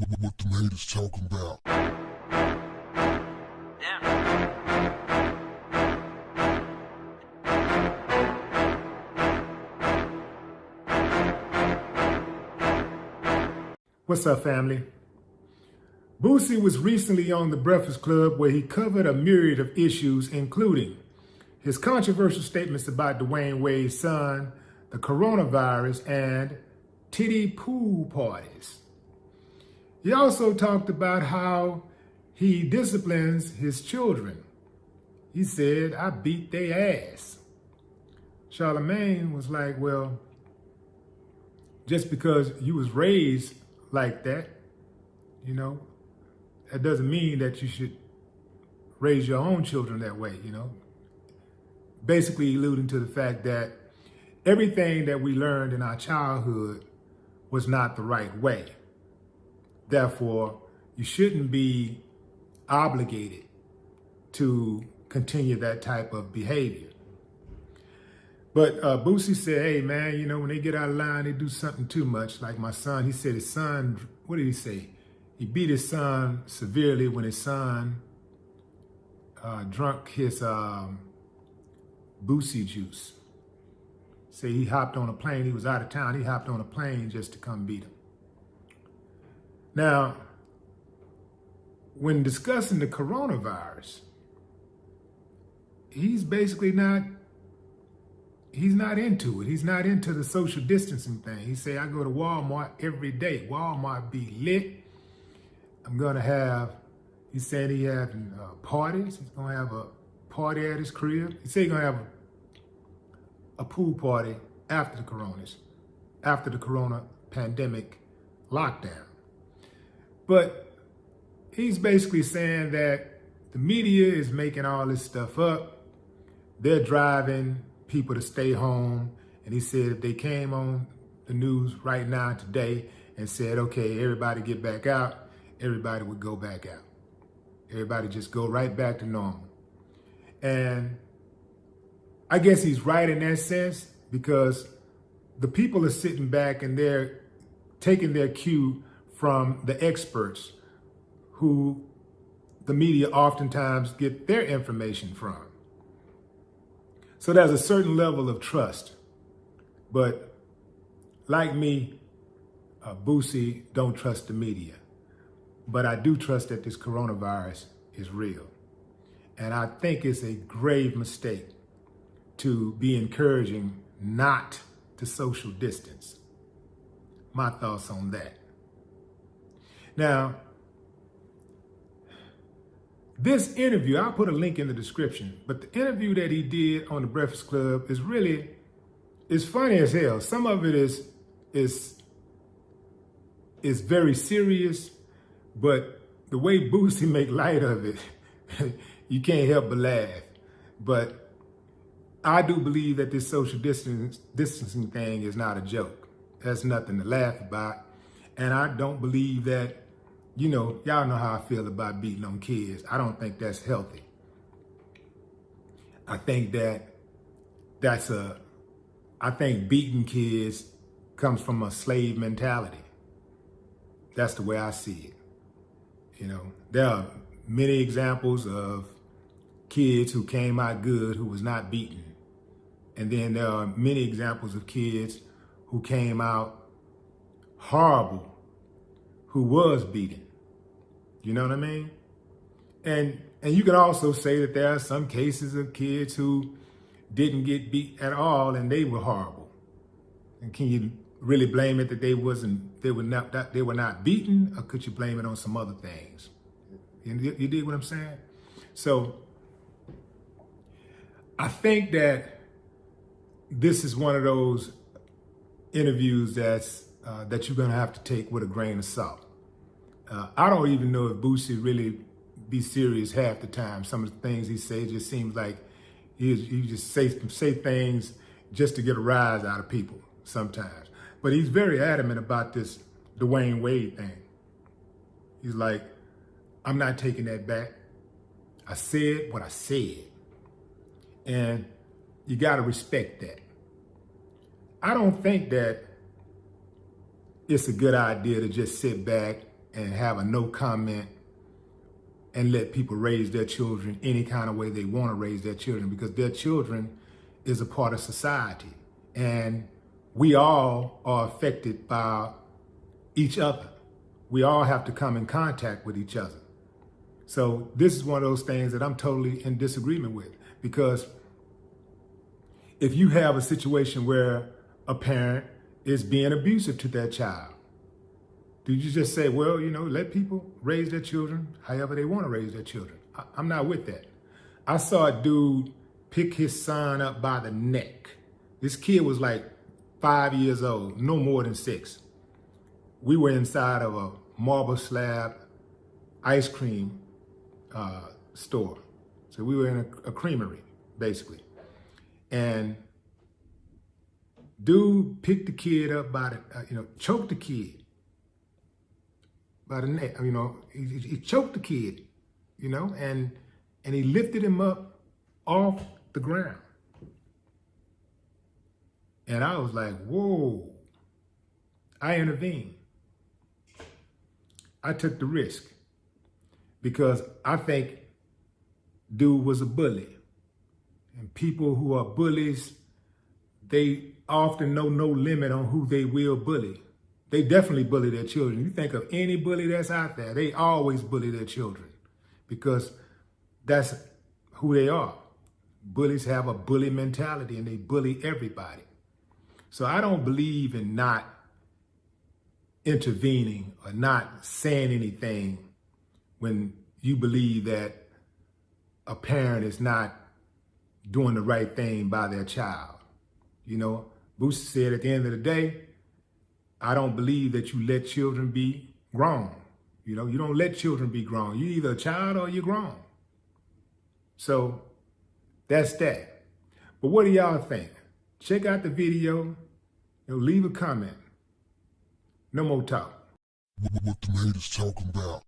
What them haters talking about? What's up, family? Boosie was recently on The Breakfast Club where he covered a myriad of issues, including his controversial statements about Dwayne Wade's son, the coronavirus, and titty pool parties. He also talked about how he disciplines his children. He said, "I beat their ass." Charlemagne was like, well, just because you was raised like that, that doesn't mean that you should raise your own children that way, Basically alluding to the fact that everything that we learned in our childhood was not the right way. Therefore, you shouldn't be obligated to continue that type of behavior. But Boosie said, hey, man, when they get out of line, they do something too much. Like my son, he said his son, what did he say? He beat his son severely when his son drunk his Boosie juice. Say he hopped on a plane. He was out of town. He hopped on a plane just to come beat him. Now, when discussing the coronavirus, he's basically he's not into it. He's not into the social distancing thing. He say, I go to Walmart every day. Walmart be lit. I'm going to have, he said he having parties. He's going to have a party at his crib. He said he's going to have a pool party after the corona pandemic lockdown. But he's basically saying that the media is making all this stuff up. They're driving people to stay home. And he said if they came on the news right now today and said, okay, everybody get back out, everybody would go back out. Everybody just go right back to normal. And I guess he's right in that sense, because the people are sitting back and they're taking their cue from the experts who the media oftentimes get their information from. So there's a certain level of trust. But like me, Boosie don't trust the media. But I do trust that this coronavirus is real. And I think it's a grave mistake to be encouraging not to social distance. My thoughts on that. Now, this interview, I'll put a link in the description, but the interview that he did on The Breakfast Club is funny as hell. Some of it is very serious, but the way Boosie make light of it, you can't help but laugh. But I do believe that this social distancing thing is not a joke. That's nothing to laugh about. And I don't believe that, y'all know how I feel about beating on kids. I don't think that's healthy. I think I think beating kids comes from a slave mentality. That's the way I see it. There are many examples of kids who came out good who was not beaten. And then there are many examples of kids who came out horrible who was beaten. You know what I mean? And you can also say that there are some cases of kids who didn't get beat at all and they were horrible. And can you really blame it that they were not beaten, or could you blame it on some other things? You dig what I'm saying? So I think that this is one of those interviews that you're gonna have to take with a grain of salt. I don't even know if Boosie really be serious half the time. Some of the things he says just seems like he just say things just to get a rise out of people sometimes. But he's very adamant about this Dwayne Wade thing. He's like, I'm not taking that back. I said what I said. And you gotta respect that. I don't think that it's a good idea to just sit back and have a no comment and let people raise their children any kind of way they want to raise their children, because their children is a part of society. And we all are affected by each other. We all have to come in contact with each other. So this is one of those things that I'm totally in disagreement with, because if you have a situation where a parent is being abusive to their child, do you just say, well, let people raise their children however they want to raise their children? I'm not with that. I saw a dude pick his son up by the neck. This kid was like 5 years old, no more than 6. We were inside of a marble slab ice cream store. So we were in a creamery, basically. And dude picked the kid up by the, choked the kid by the neck. He choked the kid, and he lifted him up off the ground. And I was like, whoa. I intervened. I took the risk because I think dude was a bully. And people who are bullies, they often know no limit on who they will bully. They definitely bully their children. You think of any bully that's out there, they always bully their children because that's who they are. Bullies have a bully mentality and they bully everybody. So I don't believe in not intervening or not saying anything when you believe that a parent is not doing the right thing by their child. Boosie said at the end of the day, I don't believe that you let children be grown. You don't let children be grown. You're either a child or you're grown. So that's that. But what do y'all think? Check out the video. Leave a comment. No more talk. What the haters talking about?